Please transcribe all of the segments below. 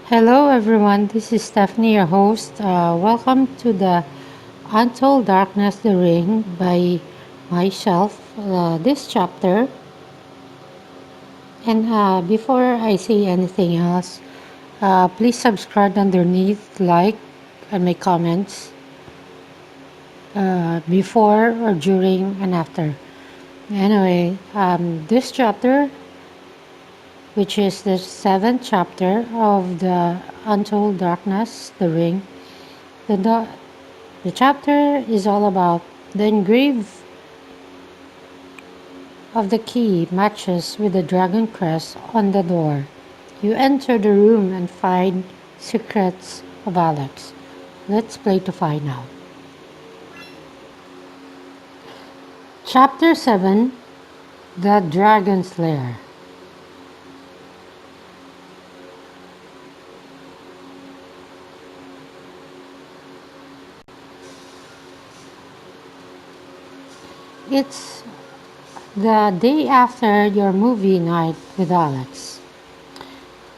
Hello, everyone. This is Stephanie, your host. Welcome to the Untold Darkness the Ring by myself, this chapter. And before I say anything else, please subscribe underneath, like, and make comments before or during and after. Anyway, this chapter, which is the seventh chapter of the Untold Darkness the Ring, the, The chapter is all about the engrave of the key matches with the dragon crest on the door. You enter the room and find secrets of Alex. Let's play to find out. Chapter 7, The Dragon's Lair. It's the day after your movie night with Alex.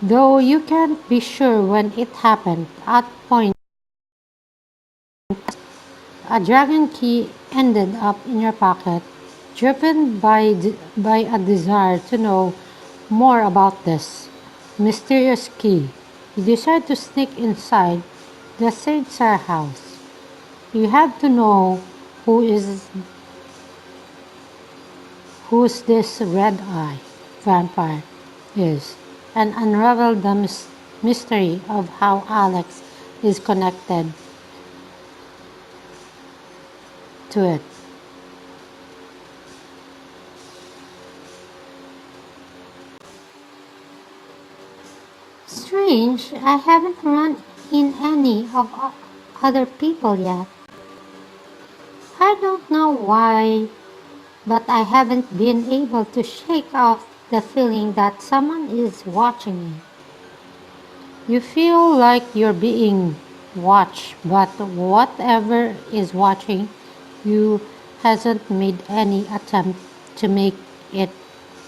Though you can't be sure when it happened, at point a dragon key ended up in your pocket, driven by a desire to know more about this mysterious key. You decide to sneak inside the ST.CYR house. You have to know who is whose this red-eye vampire is, and unravel the mystery of how Alex is connected to it. Strange, I haven't run in any of other people yet. I don't know why, but I haven't been able to shake off the feeling that someone is watching me. You feel like you're being watched, but whatever is watching you hasn't made any attempt to make it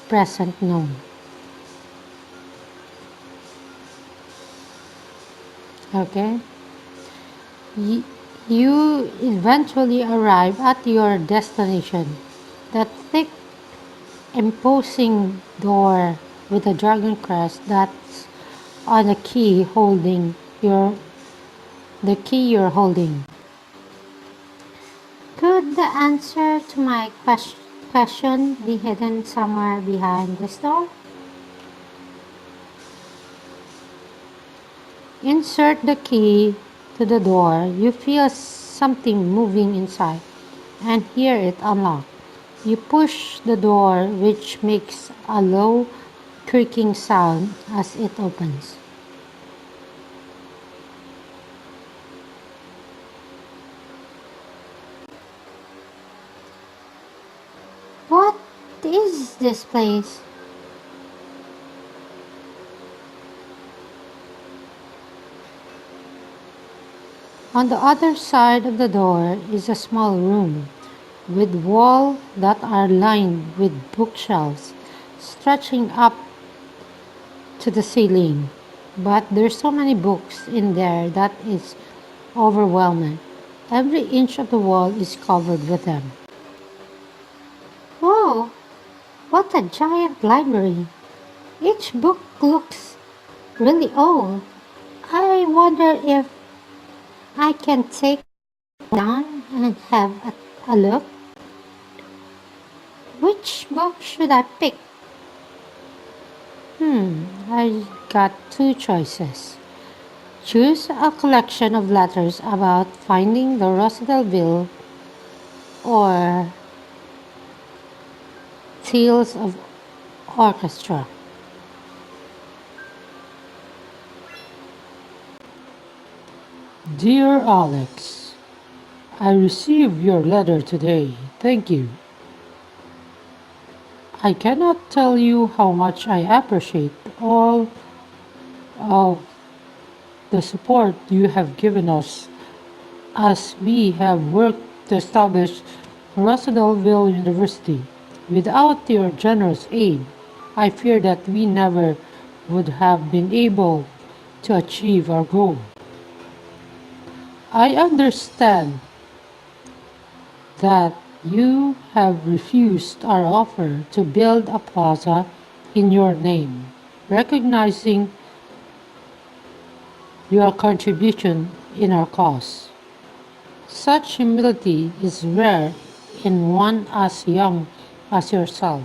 present known. Okay? Y- you eventually arrive at your destination. The thick, imposing door with a dragon crest that's on the key you're holding. Could the answer to my question be hidden somewhere behind this door? Insert the key to the door. You feel something moving inside and hear it unlock. You push the door, which makes a low creaking sound as it opens. What is this place? On the other side of the door is a small room with walls that are lined with bookshelves stretching up to the ceiling. But there's so many books in there that is overwhelming. Every inch of the wall is covered with them. Whoa, what a giant library! Each book looks really old. I wonder if I can take down and have a look. Which book should I pick? I got two choices. Choose a collection of letters about finding the Rosedale or Tales of Orchestra. Dear Alex, I received your letter today. Thank you. I cannot tell you how much I appreciate all of the support you have given us as we have worked to establish Rosedale University. Without your generous aid, I fear that we never would have been able to achieve our goal. I understand that you have refused our offer to build a plaza in your name, recognizing your contribution in our cause. Such humility is rare in one as young as yourself.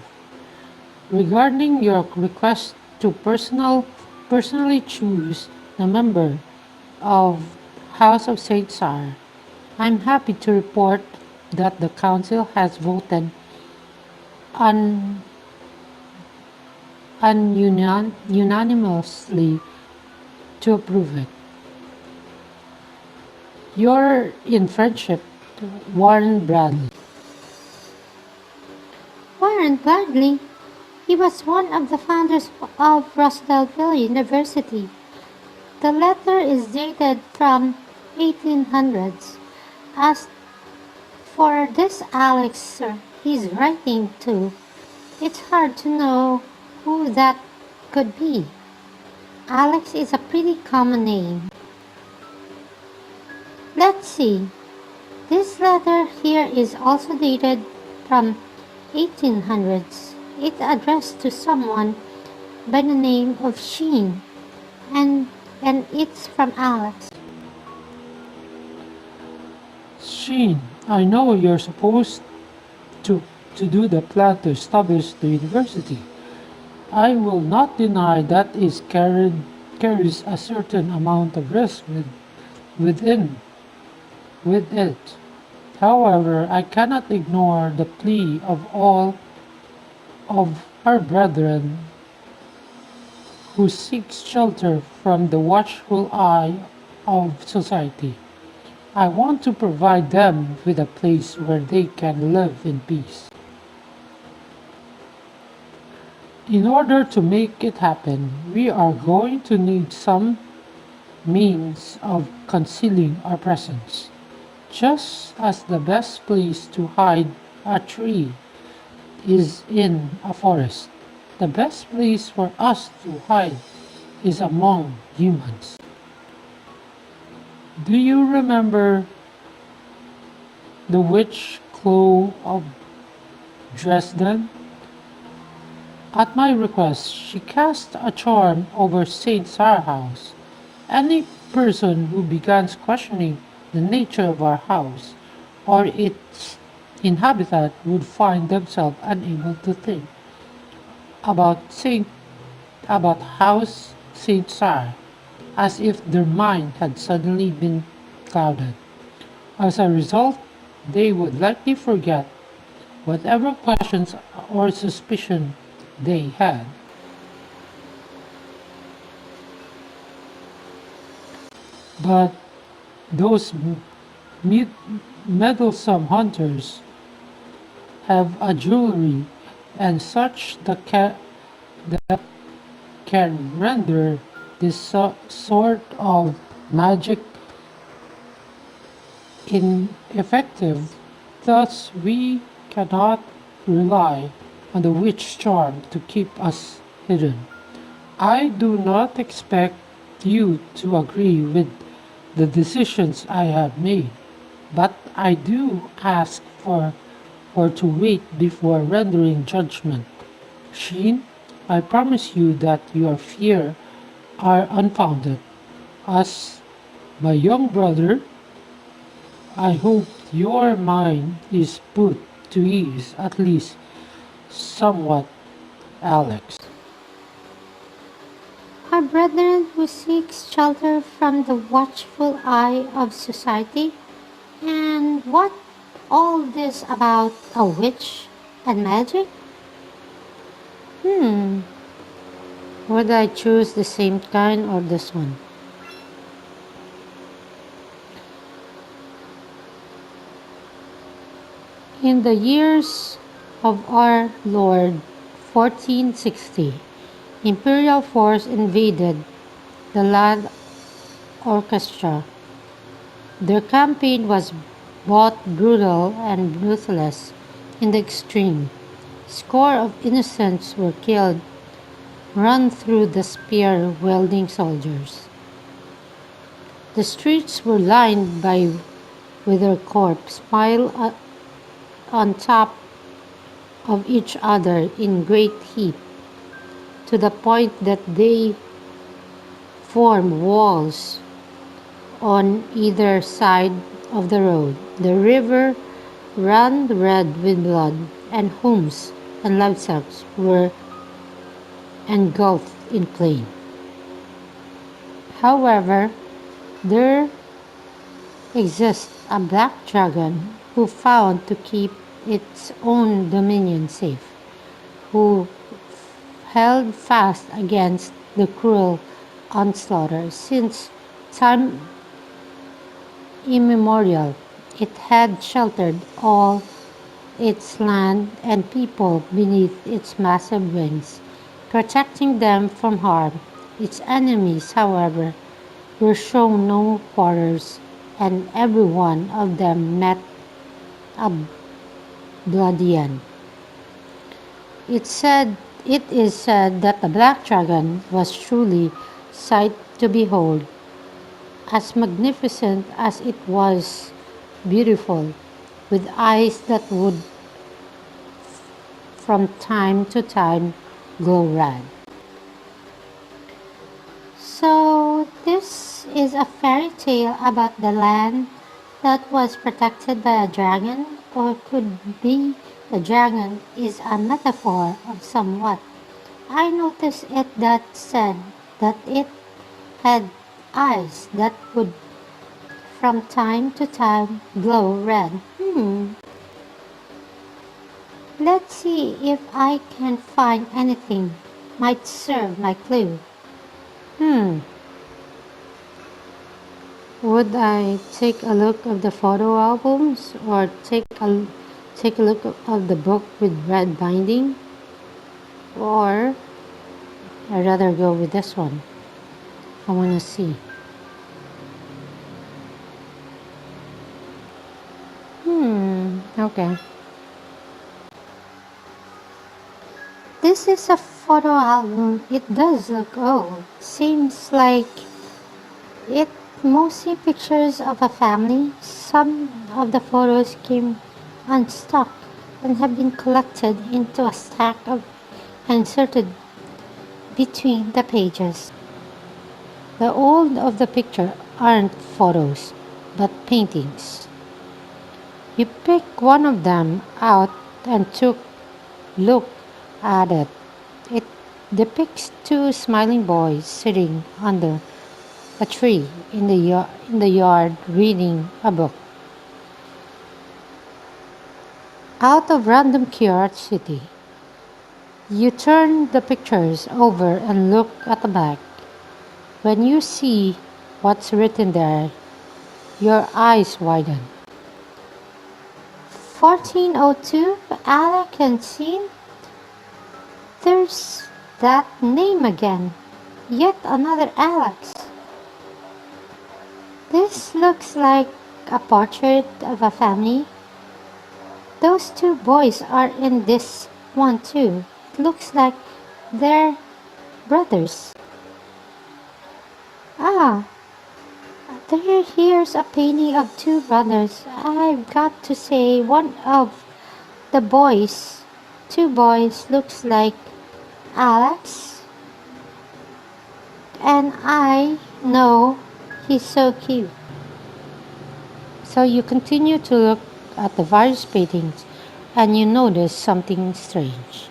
Regarding your request to personally choose the member of House of St. CYR, I'm happy to report that the Council has voted un, unanimously to approve it. You're in friendship, Warren Bradley. Warren Bradley, he was one of the founders of Roosevelt University. The letter is dated from 1800s. As for this Alex he's writing to, it's hard to know who that could be. Alex is a pretty common name. Let's see. This letter here is also dated from 1800s. It's addressed to someone by the name of Sheen, and it's from Alex. Sheen, I know you're supposed to, to do the plan to establish the university. I will not deny that carries a certain amount of risk within with it. However, I cannot ignore the plea of all of our brethren who seek shelter from the watchful eye of society. I want to provide them with a place where they can live in peace. In order to make it happen, we are going to need some means of concealing our presence. Just as the best place to hide a tree is in a forest, the best place for us to hide is among humans. Do you remember the witch Chloe of Dresden? At my request, she cast a charm over St. CYR house. Any person who begins questioning the nature of our house or its inhabitant would find themselves unable to think about about House St. CYR, as if their mind had suddenly been clouded. As a result, they would likely forget whatever questions or suspicion they had. But those meddlesome hunters have a jewelry and such that can render this sort of magic ineffective. Thus, we cannot rely on the witch charm to keep us hidden. I do not expect you to agree with the decisions I have made, but I do ask for to wait before rendering judgment. Sheen, I promise you that your fear are unfounded. As my young brother, I hope your mind is put to ease, at least somewhat, Alex. Our brethren who seek shelter from the watchful eye of society? And what all this about a witch and magic? Hmm, would I choose the same kind or this one? In the years of our Lord 1460, Imperial force invaded the land orchestra. Their campaign was both brutal and ruthless in the extreme. Score of innocents were killed, run through the spear-wielding soldiers. The streets were lined with their corpses piled on top of each other in great heap, to the point that they formed walls on either side of the road. The river ran red with blood, and homes and livestock were engulfed in flame. However, there exists a black dragon who found to keep its own dominion safe, who held fast against the cruel onslaught. Since time immemorial, it had sheltered all its land and people beneath its massive wings, protecting them from harm. Its enemies, however, were shown no quarters, and every one of them met a bloody end. It is said that the black dragon was truly sight to behold, as magnificent as it was beautiful, with eyes that would from time to time glow red. So, this is a fairy tale about the land that was protected by a dragon, or could be the dragon is a metaphor of somewhat. I noticed it that said that it had eyes that would from time to time glow red. Let's see if I can find anything might serve my clue. Hmm. Would I take a look of the photo albums or take a look of the book with red binding? Or I'd rather go with this one. I want to see. Okay. This is a photo album. It does look old. Seems like it mostly pictures of a family. Some of the photos came unstuck and have been collected into a stack and inserted between the pages. The old of the picture aren't photos, but paintings. You pick one of them out and took look at it. It depicts two smiling boys sitting under a tree in the yard reading a book. Out of random curiosity, you turn the pictures over and look at the back. When you see what's written there, your eyes widen. 1402, Alec and Sean? There's that name again. Yet another Alex. This looks like a portrait of a family. Those two boys are in this one too. It looks like they're brothers. Ah, here's a painting of two brothers. I've got to say, one of the boys, two boys, looks like Alex. And I know he's so cute. So you continue to look at the various paintings and you notice something strange.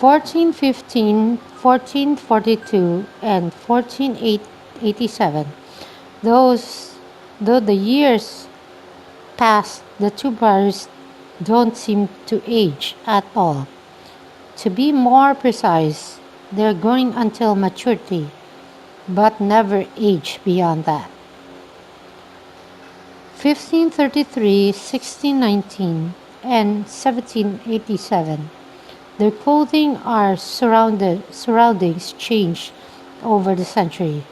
1415, 1442, and 1487. Though the years pass, the two brothers don't seem to age at all. To be more precise, they're growing until maturity, but never age beyond that. 1533, 1619, and 1787. Their clothing or surroundings change over the century,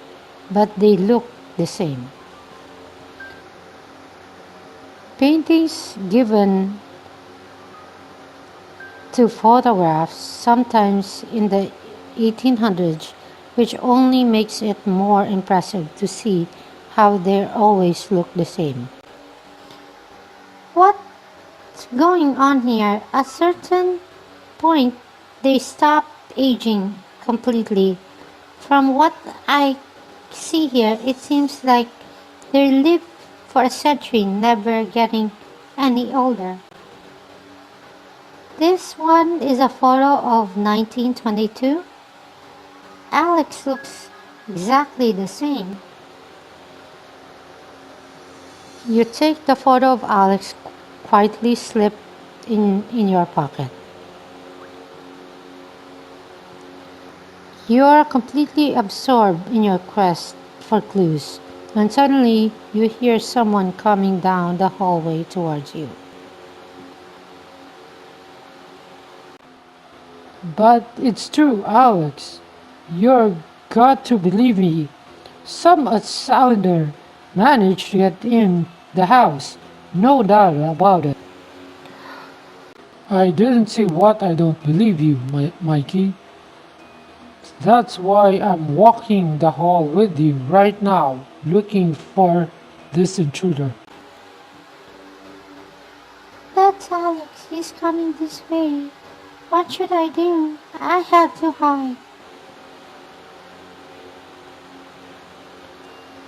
but they look the same. Paintings given to photographs, sometimes in the 1800s, which only makes it more impressive to see how they always look the same. What's going on here? At a certain point, they stop aging completely. From what I see here, it seems like they live for a century, never getting any older. This one is a photo of 1922. Alex looks exactly the same. You take the photo of Alex, quietly slip in your pocket. You are completely absorbed in your quest for clues, when suddenly you hear someone coming down the hallway towards you. But it's true, Alex. You're got to believe me. Some outsider managed to get in the house. No doubt about it. I didn't say what I don't believe you, Mikey. That's why I'm walking the hall with you right now, looking for this intruder. That's Alex. He's coming this way. What should I do? I have to hide.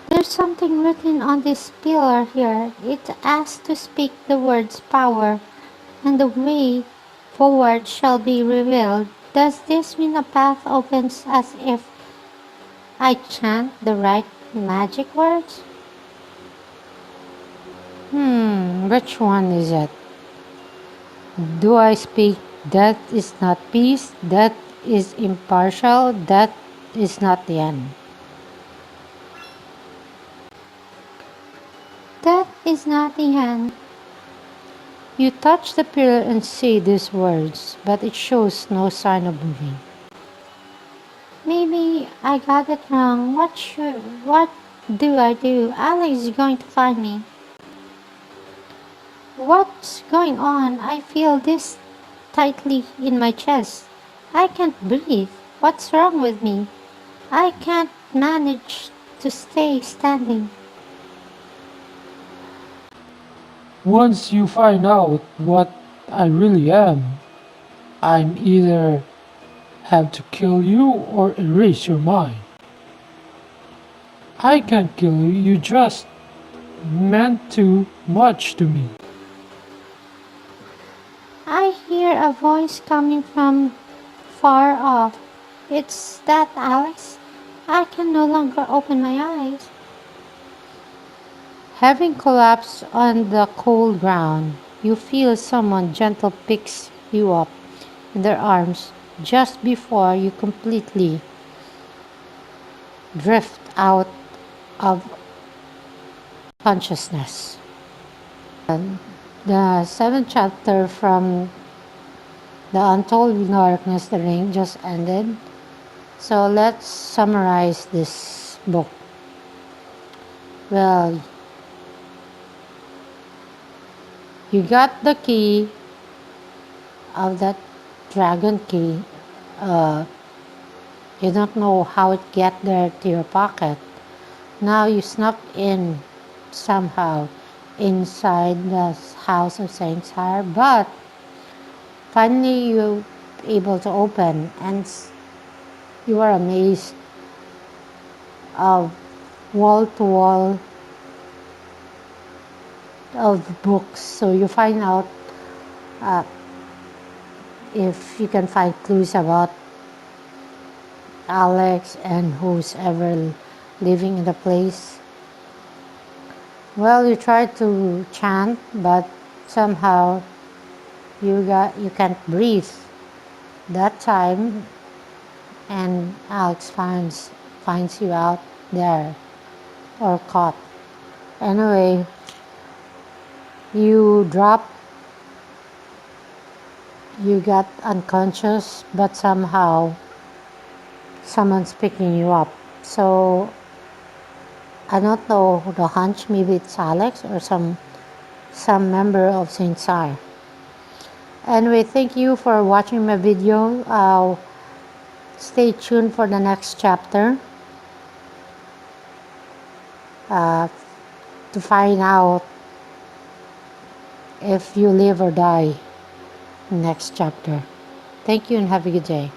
There's something written on this pillar here. It asks to speak the words power, and the way forward shall be revealed. Does this mean a path opens as if I chant the right magic words? Which one is it? Do I speak death is not peace, death is impartial, death is not the end? Death is not the end. You touch the pillar and say these words, but it shows no sign of moving. Maybe I got it wrong. What do I do? Alex is going to find me. What's going on? I feel this tightly in my chest. I can't breathe. What's wrong with me? I can't manage to stay standing. Once you find out what I really am, I'm either have to kill you or erase your mind. I can't kill you, you just meant too much to me. I hear a voice coming from far off. It's that Alex. I can no longer open my eyes. Having collapsed on the cold ground, you feel someone gentle picks you up in their arms just before you completely drift out of consciousness. And the seventh chapter from the Untold Darkness, the Ring, just ended. So let's summarize this book. Well, you got the key of that dragon key. You don't know how it get there to your pocket. Now you snuck in somehow inside the house of ST.CYR, but finally you're able to open, and you are amazed of wall to wall of books. So you find out if you can find clues about Alex and who's ever living in the place. Well, you try to chant, but somehow you can't breathe that time, and Alex finds you out there or caught. Anyway, you got unconscious, but somehow someone's picking you up. So I don't know the hunch, maybe it's Alex or some member of ST.CYR. Anyway, thank you for watching my video. Stay tuned for the next chapter uh, to find out if you live or die next chapter. Thank you and have a good day.